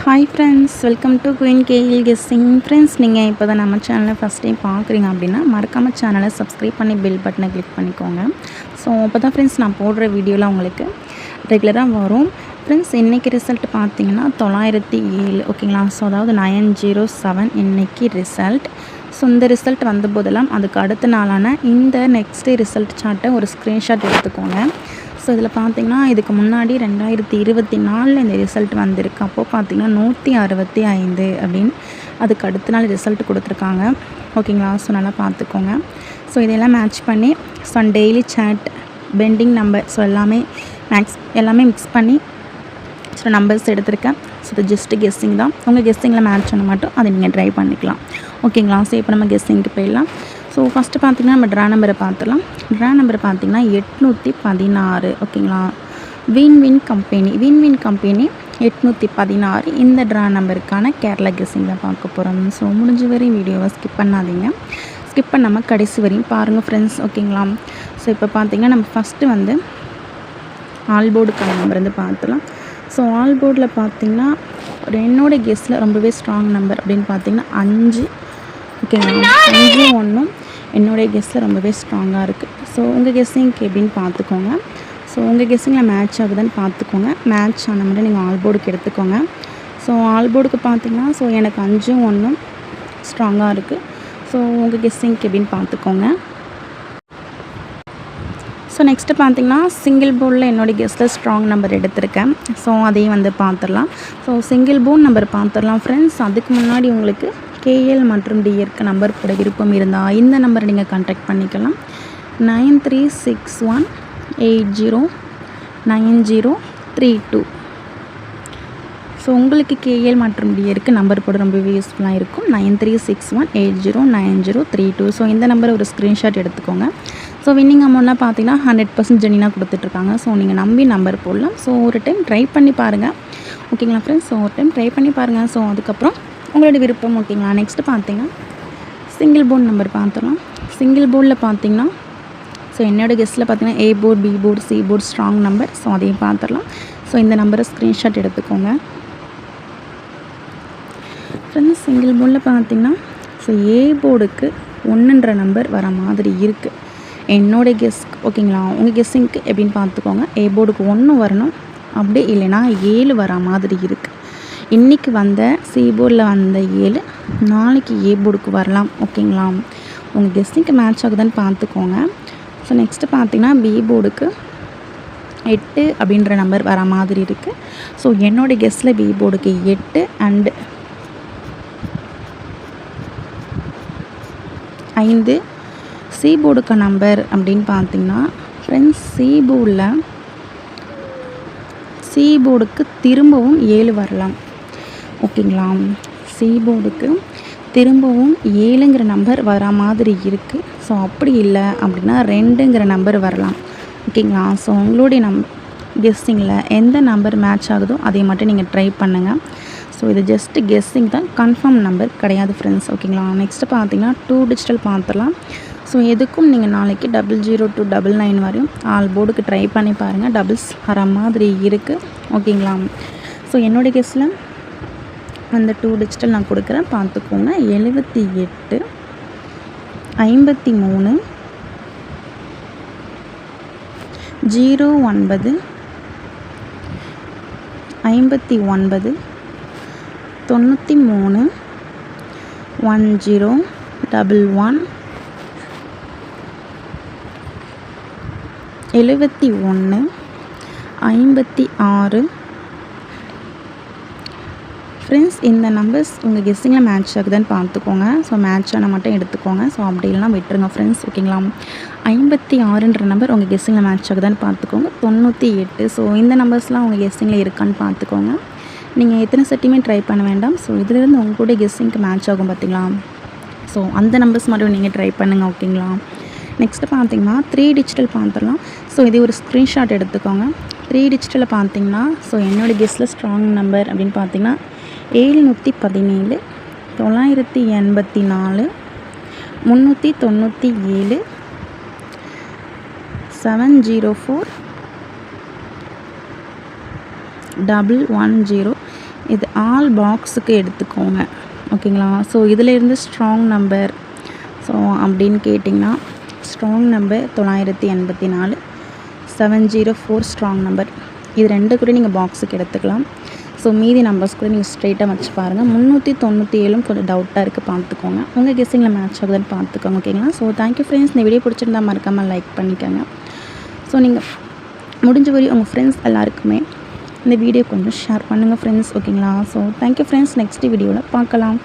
Hi friends, welcome to queen KL guessing. Friends, நீங்கள் இப்போ தான் நம்ம சேனலை ஃபஸ்ட் டைம் பார்க்குறீங்க அப்படின்னா மறக்காமல் சேனலை சப்ஸ்கிரைப் பண்ணி பெல் பட்டனை கிளிக் பண்ணிக்கோங்க. ஸோ அப்போ தான் ஃப்ரெண்ட்ஸ் நான் போடுற வீடியோலாம் உங்களுக்கு ரெகுலராக வரும். ஃப்ரெண்ட்ஸ், இன்றைக்கி ரிசல்ட் பார்த்தீங்கன்னா 907 ஓகேங்களா. ஸோ அதாவது 907 இன்றைக்கி ரிசல்ட். ஸோ இந்த ரிசல்ட் வந்தபோதெல்லாம் அதுக்கு அடுத்த நாளான இந்த நெக்ஸ்ட் ரிசல்ட் சார்ட்டை ஒரு ஸ்க்ரீன்ஷாட் எடுத்துக்கோங்க. ஸோ இதில் பார்த்திங்கன்னா இதுக்கு முன்னாடி 2024 இந்த ரிசல்ட் வந்திருக்கு. அப்போது பார்த்திங்கன்னா 165 அப்படின்னு அதுக்கு அடுத்த நாள் ரிசல்ட் கொடுத்துருக்காங்க ஓகேங்களா. ஸோ நல்லா பார்த்துக்கோங்க. ஸோ இதெல்லாம் மேட்ச் பண்ணி so daily chat pending number so எல்லாமே மிக்ஸ் பண்ணி ஸோ நம்பர்ஸ் எடுத்திருக்கேன். ஸோ இது ஜஸ்ட்டு கெஸ்ஸிங் தான். உங்கள் கெஸ்ஸிங்கில் மேட்ச் பண்ண மட்டும் அதை நீங்கள் ட்ரை பண்ணிக்கலாம் ஓகேங்களா. ஸோ இப்போ நம்ம கெஸ்ஸிங்க்கு போயிடலாம். ஸோ ஃபஸ்ட்டு பார்த்திங்கன்னா நம்ம ட்ரா நம்பரை பார்த்துலாம். ட்ரா நம்பர் பார்த்திங்கன்னா 816 ஓகேங்களா. வின் கம்பெனி 816 இந்த ட்ரா நம்பருக்கான கேரளா கெஸ்ஸிங் தான் பார்க்க போகிறோம். ஸோ முடிஞ்ச வரையும் வீடியோவை ஸ்கிப் பண்ணாதீங்க. ஸ்கிப் பண்ணாமல் கடைசி வரையும் பாருங்கள் ஃப்ரெண்ட்ஸ் ஓகேங்களா. ஸோ இப்போ பார்த்திங்கன்னா நம்ம ஃபஸ்ட்டு வந்து ஆல் போர்டுக்கான நம்பர் வந்து பார்த்துலாம். ஸோ ஆல் போர்டில் பார்த்திங்கன்னா என்னோடய கெஸ்ஸில் ரொம்பவே ஸ்ட்ராங் நம்பர் அப்படின்னு பார்த்திங்கன்னா 5 ஓகேங்களா. 5 1 என்னுடைய கெஸ்ஸில் ரொம்பவே ஸ்ட்ராங்காக இருக்குது. ஸோ உங்கள் கெஸ்ஸிங்க்கு எப்படின்னு பார்த்துக்கோங்க. ஸோ உங்கள் கெஸ்ஸிங்கில் மேட்ச் ஆகுதுன்னு பார்த்துக்கோங்க. மேட்ச் ஆன மாதிரி நீங்கள் ஆல் போர்டுக்கு எடுத்துக்கோங்க. ஸோ ஆல் போர்டுக்கு பார்த்திங்கன்னா ஸோ எனக்கு 5 1 ஸ்ட்ராங்காக இருக்குது. ஸோ உங்கள் கெஸ்ஸிங்க்கு எப்படின்னு பார்த்துக்கோங்க. ஸோ நெக்ஸ்ட்டு பார்த்திங்கன்னா சிங்கிள் போர்டில் என்னோடய கெஸ்ட்டில் ஸ்ட்ராங் நம்பர் எடுத்திருக்கேன். ஸோ அதையும் வந்து பார்த்துடலாம். ஸோ சிங்கிள் போர்ட் நம்பர் பார்த்துடலாம் ஃப்ரெண்ட்ஸ். அதுக்கு முன்னாடி உங்களுக்கு கேஎல் மற்றும் டிஎருக்கு நம்பர் போட விருப்பம் இருந்தால் இந்த நம்பரை நீங்கள் கான்டாக்ட் பண்ணிக்கலாம். 9361809032. ஸோ உங்களுக்கு கேஎல் மற்றும் டிஎருக்கு நம்பர் போட ரொம்பவே யூஸ்ஃபுல்லாக இருக்கும். 9361809032. ஸோ இந்த நம்பரை ஒரு ஸ்க்ரீன்ஷாட் எடுத்துக்கோங்க. ஸோ வின்னிங் அமௌண்ட்லாம் பார்த்தீங்கன்னா 100% ஜெனினாக கொடுத்துட்ருக்காங்க. ஸோ நீங்கள் நம்பி நம்பர் போடலாம். ஸோ ஒரு டைம் ட்ரை பண்ணி பாருங்கள் ஓகேங்களா ஃப்ரெண்ட்ஸ். ஸோ ஒரு டைம் ட்ரை பண்ணி பாருங்கள். ஸோ அதுக்கப்புறம் உங்களோட விருப்பம் ஓகேங்களா. நெக்ஸ்ட்டு பார்த்தீங்கன்னா சிங்கிள் போர்ட் நம்பர் பார்த்துடலாம். சிங்கிள் போர்டில் பார்த்தீங்கன்னா ஸோ என்னோடய கெஸ்ட்டில் பார்த்தீங்கன்னா A board, B board, C board strong number. So அதையும் பார்த்துடலாம். ஸோ இந்த நம்பரை ஸ்க்ரீன்ஷாட் எடுத்துக்கோங்க ஃப்ரெண்ட்ஸ். சிங்கிள் போர்டில் பார்த்தீங்கன்னா ஸோ ஏ போர்டுக்கு 1ன்ற நம்பர் வர மாதிரி இருக்குது என்னோடய கெஸ் ஓகேங்களா. உங்கள் கெஸ்ஸிங்க்கு எப்படின்னு பார்த்துக்கோங்க. ஏ போர்டுக்கு 1 வரணும், அப்படியே இல்லைன்னா 7 வர மாதிரி இருக்குது. இன்றைக்கி வந்த சி போர்டில் வந்த 7 நாளைக்கு ஏ போர்டுக்கு வரலாம் ஓகேங்களா. உங்கள் கெஸ்ஸிங்க்கு மேட்ச் ஆகுதுன்னு பார்த்துக்கோங்க. ஸோ நெக்ஸ்ட்டு பார்த்திங்கன்னா பி போர்டுக்கு 8 அப்படின்ற நம்பர் வர மாதிரி இருக்குது. ஸோ என்னோடய கெஸ்ட்டில் பி போர்டுக்கு 8 அண்டு 5. சி போர்டுக்கு நம்பர் அப்படின்னு பார்த்திங்கன்னா ஃப்ரெண்ட்ஸ் சி போர்டுக்கு திரும்பவும் 7 வரலாம் ஓகேங்களா. சி போர்டுக்கு திரும்பவும் 7ங்கிற நம்பர் வர மாதிரி இருக்குது. ஸோ அப்படி இல்லை அப்படின்னா 2ங்கிற நம்பர் வரலாம் ஓகேங்களா. ஸோ உங்களுடைய கெஸ்ஸிங்கில் எந்த நம்பர் மேட்ச் ஆகுதோ அதை மட்டும் நீங்கள் ட்ரை பண்ணுங்கள். ஸோ இது ஜஸ்ட்டு கெஸ்ஸிங் தான், கன்ஃபார்ம் நம்பர் கிடையாது ஃப்ரெண்ட்ஸ் ஓகேங்களா. நெக்ஸ்ட்டு பார்த்தீங்கன்னா 2 டிஜிட்டல் பார்த்துடலாம். ஸோ எதுக்கும் நீங்கள் நாளைக்கு 00 to 99 வரையும் ஆல் போர்டுக்கு ட்ரை பண்ணி பாருங்கள். டபுள்ஸ் வர மாதிரி இருக்குது ஓகேங்களா. ஸோ என்னோடய கெஸ்ஸில் அந்த 2 டிஜிட்டல் நான் கொடுக்குறேன் பார்த்துக்கோங்க. 78 53 09 59 93 10 11 71 56. ஃப்ரெண்ட்ஸ், இந்த நம்பர்ஸ் உங்கள் கெஸ்ஸிங்கில் மேட்ச் ஆகுதுன்னு பார்த்துக்கோங்க. ஸோ மேட்ச் ஆனால் மட்டும் எடுத்துக்கோங்க. ஸோ அப்படி இல்லைனா விட்டுருங்க ஃப்ரெண்ட்ஸ் ஓகேங்களா. 56ன்ற நம்பர் உங்கள் கெஸ்ஸிங்கில் மேட்ச் ஆகுதான்னு பார்த்துக்கோங்க. 98. ஸோ இந்த நம்பர்ஸ்லாம் உங்கள் கெஸ்ஸிங்கில் இருக்கான்னு பார்த்துக்கோங்க. நீங்கள் எத்தனை செட்டியுமே ட்ரை பண்ண வேண்டாம். ஸோ இதிலிருந்து உங்களுடைய கெஸ்ஸிங்க்கு மேட்ச் ஆகும் பார்த்தீங்களா. ஸோ அந்த நம்பர்ஸ் மட்டும் நீங்கள் ட்ரை பண்ணுங்கள் ஓகேங்களா. நெக்ஸ்ட்டு பார்த்தீங்கன்னா 3 டிஜிட்டல் பார்த்துடலாம். ஸோ இது ஒரு ஸ்க்ரீன்ஷாட் எடுத்துக்கோங்க. 3 டிஜிட்டலில் பார்த்தீங்கன்னா ஸோ என்னோடய கெஸ்ட்டில் ஸ்ட்ராங் நம்பர் அப்படின்னு பார்த்தீங்கன்னா 717 984 397 704 110 இது ஆல் பாக்ஸுக்கு எடுத்துக்கோங்க. ஓகேங்களா? ஸோ இதிலேருந்து ஸ்ட்ராங் நம்பர் ஸோ அப்படின்னு கேட்டிங்கன்னா ஸ்ட்ராங் நம்பர் 984, 704 ஸ்ட்ராங் நம்பர். இது 2 கூட நீங்கள் பாக்ஸுக்கு எடுத்துக்கலாம். ஸோ மீதி நம்பர்ஸ் கூட நீங்கள் ஸ்ட்ரெயிட்டாக வச்சு பாருங்கள். 397 கொஞ்சம் டவுட்டாக இருக்குது, பார்த்துக்கோங்க. உங்கள் கெஸ்ஸிங்கில் மேட்ச் ஆகுதுன்னு பார்த்துக்கோங்க. ஓகேங்களா? So thank you friends. இந்த வீடியோ பிடிச்சிருந்தா மறக்காமல் லைக் பண்ணிக்கோங்க. ஸோ நீங்கள் முடிஞ்ச வரையும் உங்கள் ஃப்ரெண்ட்ஸ் எல்லாருக்குமே இந்த வீடியோ கொஞ்சம் ஷேர் பண்ணுங்கள் ஃப்ரெண்ட்ஸ். ஓகேங்களா? So thank you friends. நெக்ஸ்ட் வீடியோவில் பார்க்கலாம்.